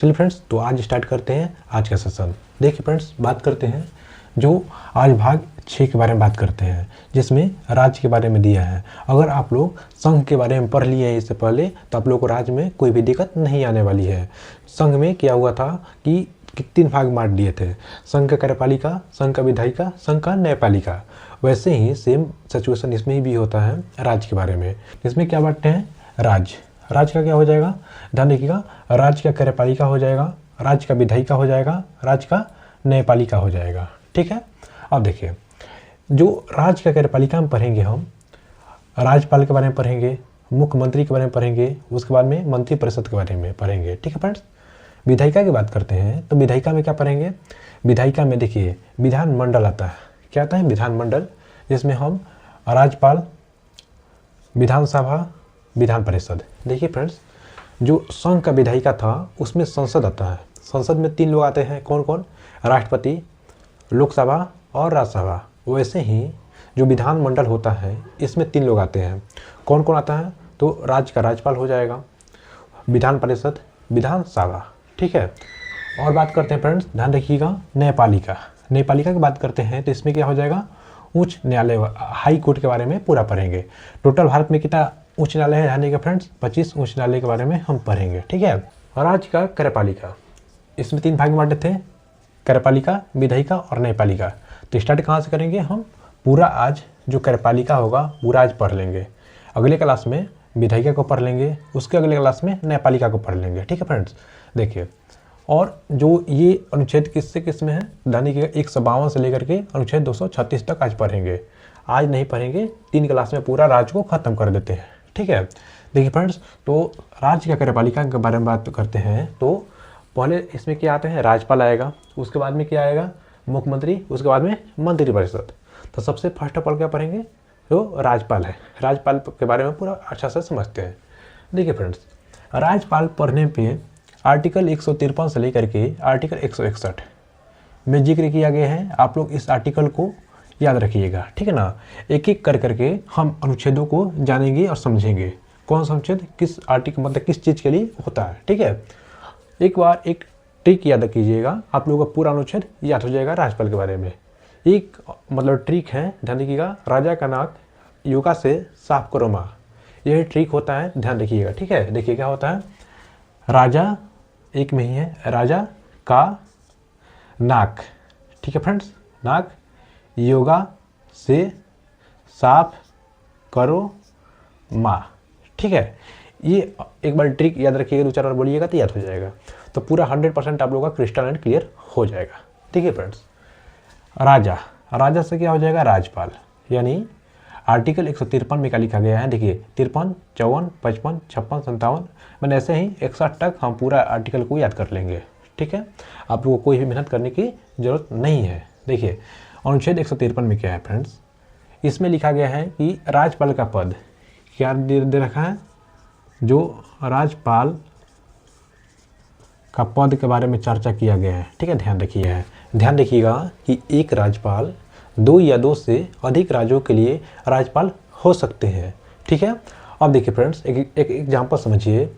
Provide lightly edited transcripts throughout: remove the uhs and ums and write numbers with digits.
चलिए फ्रेंड्स, तो आज स्टार्ट करते हैं आज का सेशन। देखिए फ्रेंड्स, बात करते हैं जो आज भाग 6 के बारे में बात करते हैं, जिसमें राज्य के बारे में दिया है। अगर आप लोग संघ के बारे में पढ़ लिए हैं इससे पहले, तो आप लोग को राज्य में कोई भी दिक्कत नहीं आने वाली है। संघ में क्या हुआ था कि 3 भाग बांट दिए थे, संघ का कार्यपालिका, संघ का विधायिका, संघ का न्यायपालिका। वैसे ही सेम सिचुएशन इसमें भी होता है राज्य के बारे में। इसमें क्या बांटते हैं? राज्य का क्या हो जाएगा, ध्यान रखिएगा। राज्य का कार्यपालिका हो जाएगा, राज्य का विधायिका हो जाएगा, राज्य का न्यायपालिका हो जाएगा। ठीक है। अब देखिए, जो राज्य का कार्यपालिका में पढ़ेंगे, हम राज्यपाल के बारे में पढ़ेंगे, मुख्यमंत्री के बारे में पढ़ेंगे, उसके बाद में मंत्रिपरिषद के बारे में पढ़ेंगे। ठीक है फ्रेंड्स। विधायिका की बात करते हैं तो विधायिका में क्या पढ़ेंगे? विधायिका में देखिए विधानमंडल आता है। क्या आता है? विधानमंडल, जिसमें हम राज्यपाल, विधानसभा, विधान परिषद। देखिए फ्रेंड्स, जो संघ का विधायिका था उसमें संसद आता है। संसद में 3 लोग आते हैं। कौन कौन? राष्ट्रपति, लोकसभा और राज्यसभा। वैसे ही जो विधानमंडल होता है इसमें 3 लोग आते हैं। कौन कौन आता है? तो राज्य का राज्यपाल हो जाएगा, विधान परिषद, विधानसभा। ठीक है। और बात करते हैं फ्रेंड्स, ध्यान रखिएगा, न्यायपालिका। न्यायपालिका की बात करते हैं तो इसमें क्या हो जाएगा? उच्च न्यायालय, हाई कोर्ट के बारे में पूरा पढ़ेंगे। टोटल भारत में कितना उच्च न्यायालय है ध्यान रखिएगा फ्रेंड्स? 25 उच्च न्यायालय के बारे में हम पढ़ेंगे। ठीक है। राज्य का कार्यपालिका, इसमें 3 भाग में बांटे थे, कार्यपालिका, विधायिका और न्यायपालिका। तो स्टार्ट कहाँ से करेंगे? हम पूरा आज जो कार्यपालिका होगा पूरा आज पढ़ लेंगे। अगले क्लास में विधायिका को पढ़ लेंगे, उसके अगले क्लास में न्यायपालिका को पढ़ लेंगे। ठीक है फ्रेंड्स। देखिए, और जो ये अनुच्छेद किससे किस में है ध्यान रखिएगा, 152 से लेकर के अनुच्छेद 236 तक आज पढ़ेंगे। आज नहीं पढ़ेंगे, 3 क्लास में पूरा राज्य को खत्म कर देते हैं। ठीक है। देखिए फ्रेंड्स, तो राज्य का कार्यपालिका के बारे में बात करते हैं तो पहले इसमें क्या आते हैं? राज्यपाल आएगा, उसके बाद में क्या आएगा? मुख्यमंत्री, उसके बाद में मंत्रिपरिषद। तो सबसे फर्स्ट ऑफ ऑल क्या पढ़ेंगे? तो राज्यपाल है। राज्यपाल के बारे में पूरा अच्छा से समझते हैं। देखिए फ्रेंड्स, राज्यपाल पढ़ने पे आर्टिकल 153 से लेकर के आर्टिकल 161 में जिक्र किया गया है। आप लोग इस आर्टिकल को याद रखिएगा। ठीक है ना। एक एक कर करके हम अनुच्छेदों को जानेंगे और समझेंगे, कौन सा अनुच्छेद किस आर्टिकल मतलब किस चीज़ के लिए होता है। ठीक है। एक बार एक ट्रिक याद कीजिएगा, आप लोगों का पूरा अनुच्छेद याद हो जाएगा राज्यपाल के बारे में। एक मतलब ट्रिक है, ध्यान रखिएगा, राजा का नाक योगा से साफ करो माँ। यही ट्रिक होता है, ध्यान रखिएगा। ठीक है। देखिए क्या होता है, राजा एक में ही है, राजा का नाक। ठीक है फ्रेंड्स, नाक योगा से साफ करो माँ। ठीक है। ये एक बार ट्रिक याद रखिएगा, 2-4 बार बोलिएगा तो याद हो जाएगा। तो पूरा 100% आप लोगों का क्रिस्टल एंड क्लियर हो जाएगा। ठीक है फ्रेंड्स। राजा से क्या हो जाएगा? राज्यपाल। यानी आर्टिकल 153 में क्या लिखा गया है? देखिए 53, 54, 55, 56, 57, मैंने ऐसे ही 61 तक हम पूरा आर्टिकल को याद कर लेंगे। ठीक है। आप लोगों को कोई भी मेहनत करने की जरूरत नहीं है। देखिए अनुच्छेद 153 में क्या है फ्रेंड्स? इसमें लिखा गया है कि राज्यपाल का पद क्या दे रखा है? जो राज्यपाल का पद के बारे में चर्चा किया गया है। ठीक है। ध्यान रखिएगा कि एक राज्यपाल 2 या 2 से अधिक राज्यों के लिए राज्यपाल हो सकते हैं। ठीक है। अब देखिए फ्रेंड्स, एक एग्जाम्पल समझिए।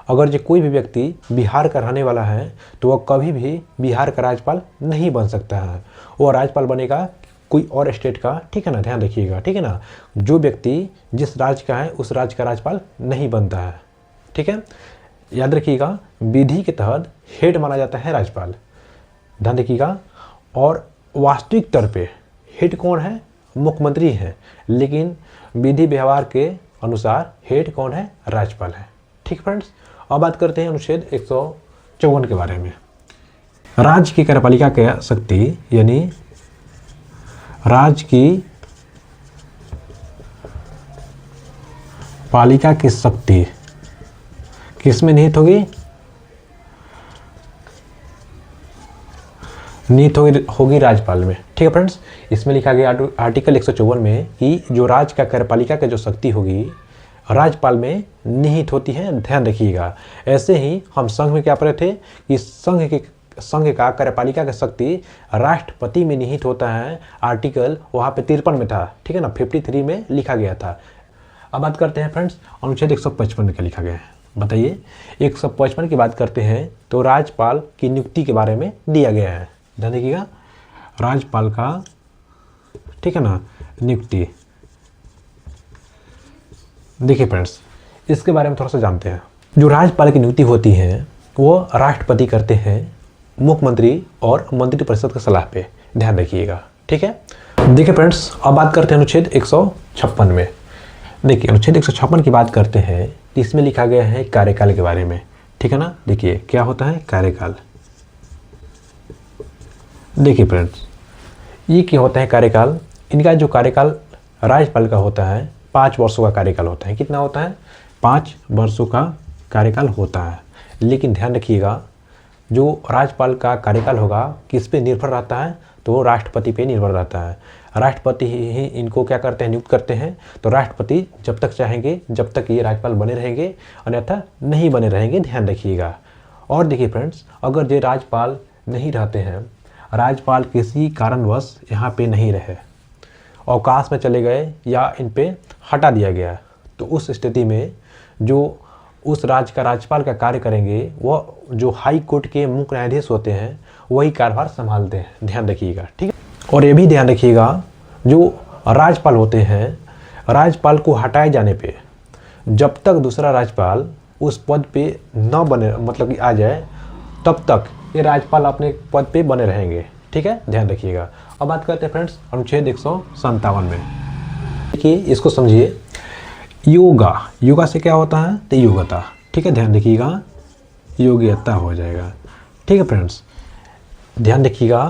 अगर जो कोई भी व्यक्ति बिहार का रहने वाला है तो वह कभी भी बिहार का राज्यपाल नहीं बन सकता है। वो राज्यपाल बनेगा कोई और स्टेट का। ठीक है ना। ध्यान रखिएगा। ठीक है ना। जो व्यक्ति जिस राज्य का है उस राज्य का राज्यपाल नहीं बनता है। ठीक है। याद रखिएगा, विधि के तहत हेड माना जाता है राज्यपाल। ध्यान रखिएगा। और वास्तविक तौर पे हेड कौन है? मुख्यमंत्री है। लेकिन विधि व्यवहार के अनुसार हेड कौन है? राज्यपाल है। ठीक फ्रेंड्स। अब बात करते हैं अनुच्छेद 154 के बारे में। राज्य की कार्यपालिका की शक्ति, यानी राज्य की पालिका की शक्ति किसमें निहित होगी? निहित होगी राज्यपाल में। ठीक है फ्रेंड्स। इसमें लिखा गया आर्टिकल 154 में कि जो राज्य का कार्यपालिका की जो शक्ति होगी राज्यपाल में निहित होती है। ध्यान रखिएगा। ऐसे ही हम संघ में क्या पढ़े थे कि संघ का कार्यपालिका की शक्ति राष्ट्रपति में निहित होता है। आर्टिकल वहाँ पे 53 में था। ठीक है ना। 53 में लिखा गया था। अब बात करते हैं फ्रेंड्स अनुच्छेद 155 में क्या लिखा गया है। बताइए। 155 की बात करते हैं तो राज्यपाल की नियुक्ति के बारे में दिया गया है। ध्यान देखिएगा, राज्यपाल का, ठीक है ना, नियुक्ति। देखिए फ्रेंड्स, इसके बारे में थोड़ा सा जानते हैं। जो राज्यपाल की नियुक्ति होती है वो राष्ट्रपति करते हैं मुख्यमंत्री और मंत्रिपरिषद की सलाह पे। ध्यान रखिएगा, ठीक है। देखिए फ्रेंड्स, अब बात करते हैं अनुच्छेद 156 में। देखिए अनुच्छेद 156 की बात करते हैं तो इसमें लिखा गया है कार्यकाल के बारे में, ठीक है ना। देखिए क्या होता है कार्यकाल। देखिए फ्रेंड्स, ये क्या होता है कार्यकाल। इनका जो कार्यकाल राज्यपाल का होता है 5 वर्षों का कार्यकाल होता है। कितना होता है? 5 वर्षों का कार्यकाल होता है। लेकिन ध्यान रखिएगा, जो राज्यपाल का कार्यकाल होगा किस पे निर्भर रहता है? तो वो राष्ट्रपति पे निर्भर रहता है। राष्ट्रपति ही इनको क्या करते हैं? नियुक्त करते हैं। तो राष्ट्रपति जब तक चाहेंगे जब तक ये राज्यपाल बने रहेंगे, अन्यथा नहीं बने रहेंगे। ध्यान रखिएगा। और देखिए फ्रेंड्स, अगर ये राज्यपाल नहीं रहते हैं, राज्यपाल किसी कारणवश यहाँ पे नहीं रहे, अवकाश में चले गए या इन पे हटा दिया गया, तो उस स्थिति में जो उस राज्य का राज्यपाल का कार्य करेंगे वह जो हाई कोर्ट के मुख्य न्यायाधीश होते हैं वही कार्यभार संभालते हैं। ध्यान रखिएगा, ठीक है। और ये भी ध्यान रखिएगा, जो राज्यपाल होते हैं, राज्यपाल को हटाए जाने पे जब तक दूसरा राज्यपाल उस पद पे न बने, मतलब कि आ जाए, तब तक ये राज्यपाल अपने पद पे बने रहेंगे, ठीक है। ध्यान रखिएगा। अब बात करते हैं फ्रेंड्स अनुच्छेद 157 में। देखिए इसको समझिए। योगा, योगा से क्या होता है? तो योग्यता, ठीक है। ध्यान रखिएगा, योग्यता हो जाएगा, ठीक है फ्रेंड्स। ध्यान रखिएगा,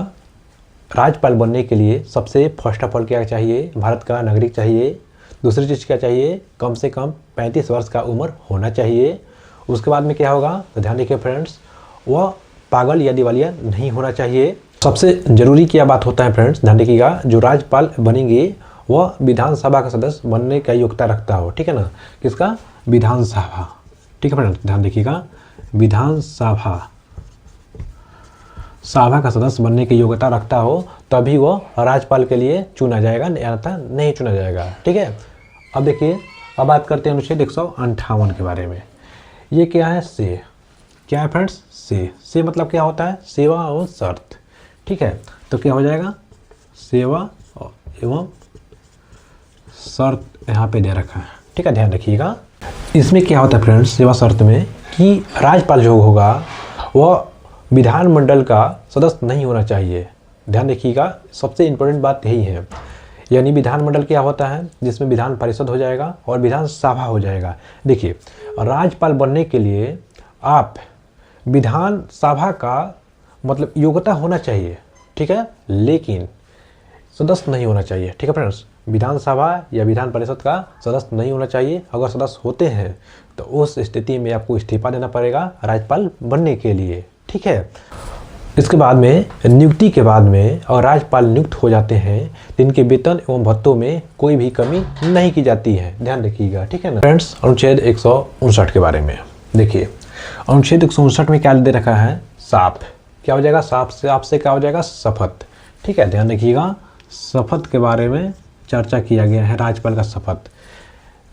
राज्यपाल बनने के लिए सबसे फर्स्ट ऑफ ऑल क्या चाहिए? भारत का नागरिक चाहिए। दूसरी चीज़ क्या चाहिए? कम से कम 35 वर्ष का उम्र होना चाहिए। उसके बाद में क्या होगा? तो ध्यान रखिए फ्रेंड्स, वह पागल या दिवालिया नहीं होना चाहिए। सबसे ज़रूरी क्या बात होता है फ्रेंड्स, ध्यान रखिएगा, जो राज्यपाल बनेंगे वह विधानसभा का सदस्य बनने का योग्यता रखता हो, ठीक है ना। किसका? विधानसभा, ठीक है फ्रेंड्स। ध्यान रखिएगा, विधानसभा का सदस्य बनने की योग्यता रखता हो तभी वो राज्यपाल के लिए चुना जाएगा, अन्यथा नहीं चुना जाएगा, ठीक है। अब देखिए, अब बात करते हैं अनुच्छेद 158 के बारे में। ये क्या है? से, क्या है फ्रेंड्स? से मतलब क्या होता है? सेवा और शर्त, ठीक है। तो क्या हो जाएगा? सेवा एवं शर्त यहाँ पे दे रखा है, ठीक है। ध्यान रखिएगा, इसमें क्या होता है फ्रेंड्स, सेवा शर्त में, कि राज्यपाल जो होगा वह विधानमंडल का सदस्य नहीं होना चाहिए। ध्यान रखिएगा, सबसे इम्पोर्टेंट बात यही है। यानी विधानमंडल क्या होता है? जिसमें विधान परिषद हो जाएगा और विधानसभा हो जाएगा। देखिए, राज्यपाल बनने के लिए आप विधानसभा का मतलब योग्यता होना चाहिए, ठीक है, लेकिन सदस्य नहीं होना चाहिए, ठीक है फ्रेंड्स। विधानसभा या विधान परिषद का सदस्य नहीं होना चाहिए। अगर सदस्य होते हैं तो उस स्थिति में आपको इस्तीफा देना पड़ेगा राज्यपाल बनने के लिए, ठीक है। इसके बाद में नियुक्ति के बाद में और राज्यपाल नियुक्त हो जाते हैं तो इनके वेतन एवं भत्तों में कोई भी कमी नहीं की जाती है। ध्यान रखिएगा, ठीक है ना फ्रेंड्स। अनुच्छेद 159 के बारे में देखिए। अनुच्छेद 159 में क्या दे रखा है? साफ, क्या हो जाएगा? साफ से आपसे क्या हो जाएगा? शपथ, ठीक है। ध्यान रखिएगा, शपथ के बारे में चर्चा किया गया है, राज्यपाल का शपथ।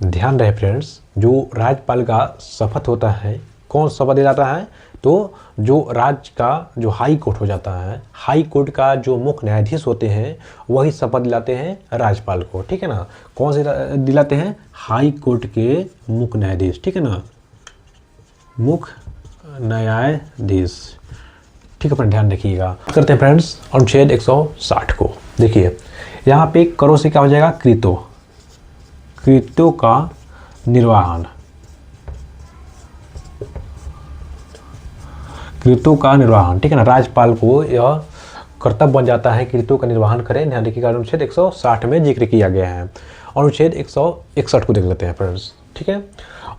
ध्यान रहे फ्रेंड्स, जो राज्यपाल का शपथ होता है, कौन शपथ दे जाता है? तो जो राज्य का जो हाई कोर्ट हो जाता है, हाई कोर्ट का जो मुख्य न्यायाधीश होते हैं वही शपथ दिलाते हैं राज्यपाल को, ठीक है ना। कौन से दिलाते हैं? हाई कोर्ट के मुख्य न्यायाधीश, ठीक है ना, मुख्य न्यायाधीश, ठीक है। पर ध्यान रखिएगा। करते हैं फ्रेंड्स अनुच्छेद 160 को। देखिए यहाँ पे करों से क्या हो जाएगा? कृतों, कृत्यों का निर्वहन, कृत्यों का निर्वहन, ठीक है ना। राज्यपाल को यह कर्तव्य बन जाता है कृत्यों का निर्वहन करें। ध्यान रखिएगा, अनुच्छेद 160 में जिक्र किया गया है। अनुच्छेद 161 को देख लेते हैं फ्रेंड्स, ठीक है।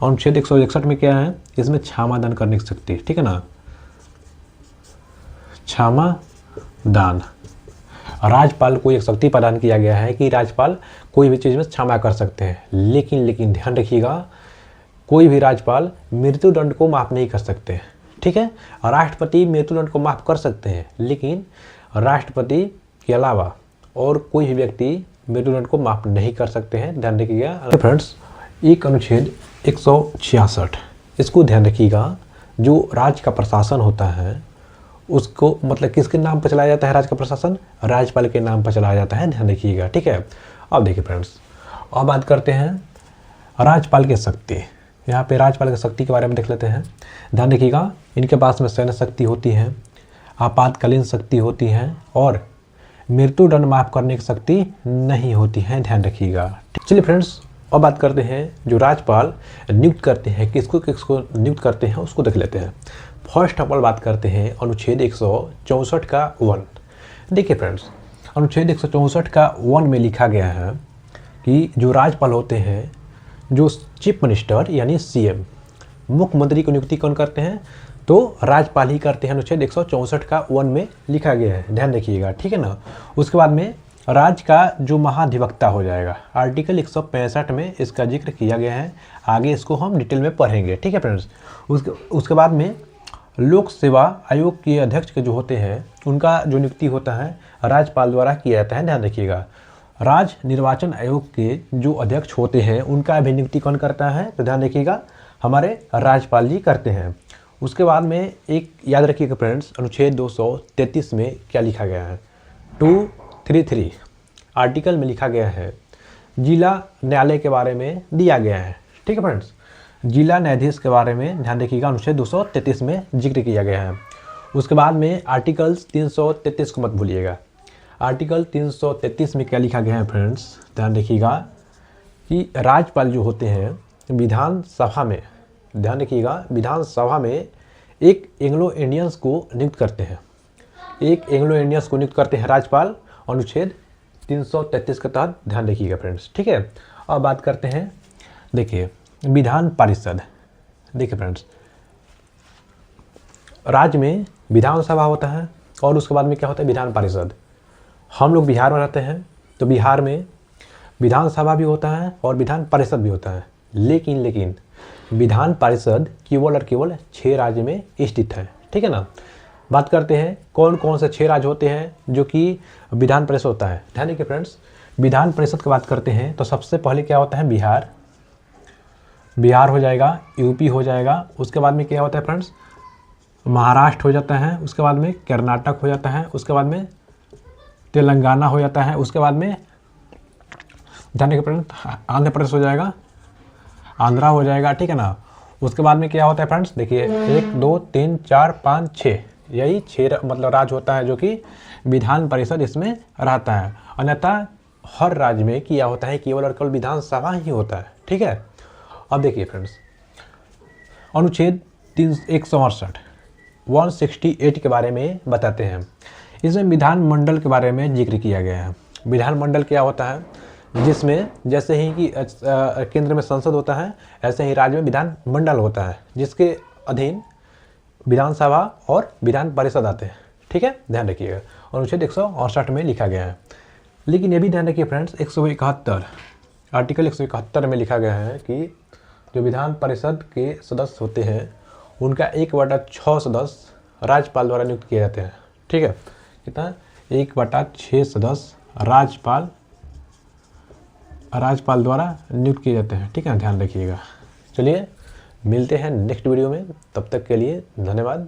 अनुच्छेद 161 में क्या है? इसमें क्षमा दान करने की शक्ति, ठीक है ना, क्षमा दान। राज्यपाल को एक शक्ति प्रदान किया गया है कि राज्यपाल कोई भी चीज़ में क्षमा कर सकते हैं। लेकिन ध्यान रखिएगा, कोई भी राज्यपाल मृत्युदंड को माफ़ नहीं कर सकते, ठीक है। राष्ट्रपति मृत्युदंड को माफ़ कर सकते हैं, लेकिन राष्ट्रपति के अलावा और कोई भी व्यक्ति मृत्युदंड को माफ़ नहीं कर सकते हैं। ध्यान रखिएगा फ्रेंड्स। एक अनुच्छेद 166 इसको ध्यान रखिएगा, जो राज्य का प्रशासन होता है उसको मतलब किसके नाम पर चलाया जाता है? राज्य का प्रशासन राज्यपाल के नाम पर चलाया जाता है, ध्यान रखिएगा, ठीक है। अब देखिए फ्रेंड्स, अब बात करते हैं राज्यपाल की शक्ति। यहाँ पे राज्यपाल की शक्ति के बारे में देख लेते हैं। ध्यान रखिएगा, इनके पास में सैन्य शक्ति होती है, आपातकालीन शक्ति होती है और मृत्युदंड माफ करने की शक्ति नहीं होती है, ध्यान रखिएगा। चलिए फ्रेंड्स, अब बात करते हैं जो राज्यपाल नियुक्त करते हैं, किसको किसको नियुक्त करते हैं उसको देख लेते हैं। फर्स्ट ऑफ ऑल बात करते हैं अनुच्छेद 164 का 1। देखिए फ्रेंड्स, अनुच्छेद 164 का 1 में लिखा गया है कि जो राज्यपाल होते हैं, जो चीफ मिनिस्टर यानी सीएम, मुख्यमंत्री की नियुक्ति कौन करते हैं? तो राज्यपाल ही करते हैं। अनुच्छेद 164 का 1 में लिखा गया है, ध्यान रखिएगा, ठीक है ना। उसके बाद में राज्य का जो महाधिवक्ता हो जाएगा, आर्टिकल 165 में इसका जिक्र किया गया है। आगे इसको हम डिटेल में पढ़ेंगे, ठीक है फ्रेंड्स। उसके बाद में लोक सेवा आयोग के अध्यक्ष के जो होते हैं उनका जो नियुक्ति होता है राज्यपाल द्वारा किया जाता है, ध्यान रखिएगा। राज्य निर्वाचन आयोग के जो अध्यक्ष होते हैं उनका भी नियुक्ति कौन करता है? तो ध्यान रखिएगा, हमारे राज्यपाल जी करते हैं। उसके बाद में एक याद रखिएगा फ्रेंड्स, अनुच्छेद 233 में क्या लिखा गया है? 233 आर्टिकल में लिखा गया है, जिला न्यायालय के बारे में दिया गया है, ठीक है फ्रेंड्स। जिला न्यायाधीश के बारे में ध्यान रखिएगा, अनुच्छेद 233 में जिक्र किया गया है। उसके बाद में आर्टिकल 333 को मत भूलिएगा। आर्टिकल 333 में क्या लिखा गया है फ्रेंड्स? ध्यान रखिएगा कि राज्यपाल जो होते हैं विधानसभा में, ध्यान रखिएगा, विधानसभा में एक एंग्लो इंडियंस को नियुक्त करते हैं। एक एंग्लो इंडियंस को नियुक्त करते हैं राज्यपाल, अनुच्छेद 333 के तहत, ध्यान रखिएगा फ्रेंड्स, ठीक है। अब बात करते हैं, देखिए विधान परिषद। देखिए फ्रेंड्स, राज्य में विधानसभा होता है और उसके बाद में क्या होता है? विधान परिषद। हम लोग बिहार में रहते हैं तो बिहार में विधानसभा भी होता है और विधान परिषद भी होता है, लेकिन विधान परिषद केवल और केवल 6 राज्य में स्थित है, ठीक है ना। बात करते हैं कौन कौन से 6 राज्य होते हैं जो कि विधान परिषद होता है। ध्यान रखिए फ्रेंड्स, विधान परिषद की बात करते हैं तो सबसे पहले क्या होता है? बिहार हो जाएगा, यूपी हो जाएगा। उसके बाद में क्या होता है फ्रेंड्स? महाराष्ट्र हो जाता है। उसके बाद में कर्नाटक हो जाता है। उसके बाद में तेलंगाना हो जाता है। उसके बाद में ध्यान रखिए फ्रेंड्स, आंध्र प्रदेश हो जाएगा, आंध्रा हो जाएगा, ठीक है ना। उसके बाद में क्या होता है फ्रेंड्स? देखिए 1 2 3 4 5 6, यही 6 मतलब राज्य होता है जो कि विधान परिषद इसमें रहता है। अन्यथा हर राज्य में क्या होता है? केवल और केवल विधानसभा ही होता है, ठीक है। अब देखिए फ्रेंड्स, अनुच्छेद 168 के बारे में बताते हैं। इसमें विधानमंडल के बारे में जिक्र किया गया है। विधानमंडल क्या होता है? जिसमें जैसे ही कि केंद्र में संसद होता है, ऐसे ही राज्य में विधानमंडल होता है, जिसके अधीन विधानसभा और विधान परिषद आते हैं, ठीक है, ध्यान रखिएगा। अनुच्छेद 168 में लिखा गया है। लेकिन ये भी ध्यान रखिए फ्रेंड्स, 171 आर्टिकल 171 में लिखा गया है कि जो विधान परिषद के सदस्य होते हैं उनका 1/6 सदस्य राज्यपाल द्वारा नियुक्त किए जाते हैं, ठीक है। कितना? 1/6 सदस्य राज्यपाल द्वारा नियुक्त किए जाते हैं, ठीक है, ध्यान रखिएगा। चलिए मिलते हैं नेक्स्ट वीडियो में, तब तक के लिए धन्यवाद।